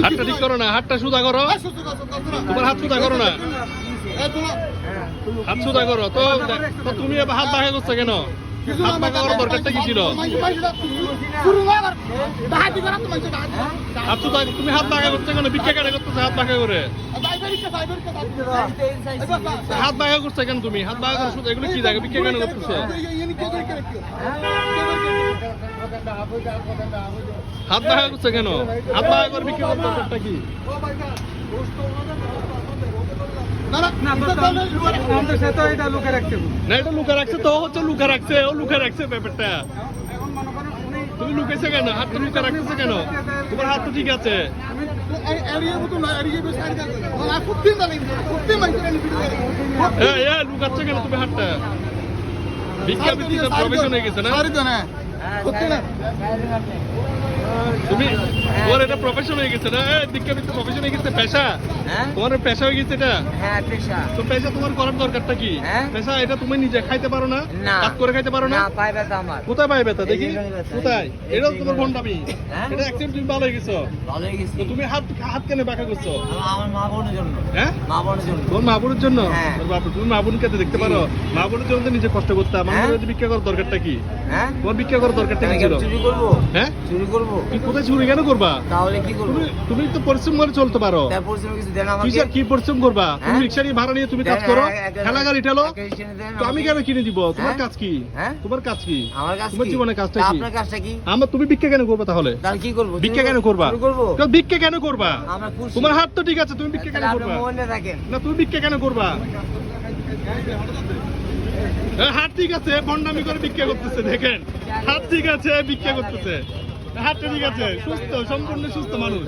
হাতটা ঠিক করো না, হাতটা সোজা করো, তোমার হাত সোজা করো না, হাত সোজা করো। তো তুমি এবার হাত বাঁকা করছো কেন? হাত বাঁকা করার দরকারটা কি ছিল? হাত সোজা, তুমি হাত বাঁকা করছো কেন? ভিক্ষা কেন করতেছো হাত বাঁকা করে? হাত বাঁকা করছো কেন তুমি? হাত বাঁকা করছো এগুলো কি জায়গা? ভিক্ষা কেন করতেছো? হাত বাঁকা করছো কেন? হাত বাঁকা করে ভিক্ষা করার দরকারটা কি? না এটা লুকা রাখছে, তো হচ্ছে লুকা রাখছে, ও লুকা রাখছে ব্যাপারটা। তুমি লুকাইছো কেন? হাত তো লুকা রাখতেছে কেন? তোমার হাত তো ঠিক আছে। লুকাচ্ছ কেন তুমি হাতটা? ভিক্ষা বৃত্তি প্রফেশন হয়ে গেছে না তুমি? তোমার এটা প্রফেশন হয়ে গেছে না? ভিক্ষা বৃত্তি প্রফেশন হয়ে গেছে, পেশা। তোমার পেশা হয়ে গেছে এটা। তো পেশা তোমার করার দরকারটা কি? পেশা এটা তুমি নিজে খাইতে পারো না? কাজ করে খাইতে পারো না? কোথায় পাই ব্যথা দেখি? কোথায়? এটা তোমার ভন্ডামি। এটা অ্যাকচুয়ালি তুমি ভালো হয়ে গেছো। তো তুমি হাত কেন বাঁকা করছো? আমার মা বোনের জন্য। হ্যাঁ, তোমার মা বোনের জন্য। তুমি মা বোনকে দেখতে পারো? মা বোনের জন্য নিজে কষ্ট করতে, আমার ভিক্ষা করার দরকারটা কি? তোমার ভিক্ষা করার দরকারটা কি ছিল? চুরি করবো? হ্যাঁ, চুরি করবো। কোথায় চুরি কেন করবা? তাহলে কি করবো? তুমি তো পরিশ্রম করে চলতে পারো। কি পরিশ্রম করবা? তুমি রিক্সা নিয়ে ভাড়া নিয়ে তুমি কাজ করো, ঠেলা গাড়ি ঠেলো, তো আমি কেন কিনে দিব? তোমার কাজ কি? তোমার কাজ কি? তোমার জীবনে কাজটা কি? আপনার কাজটা কি? আমার তুমি ভিক্ষা কেন করবা তাহলে? কি করবো? ভিক্ষা কেন করবা? ভিক্ষা কেন করবা? তোমার হাত তো ঠিক আছে, তুমি ভিক্ষা কেন করবা? না, তুমি ভিক্ষা কেন করবা? হাত ঠিক আছে, ভন্ডামি করে ভিক্ষা করতেছে, দেখেন হাত ঠিক আছে, ভিক্ষা করতেছে, হাতটা ঠিক আছে, সুস্থ, সম্পূর্ণ সুস্থ মানুষ।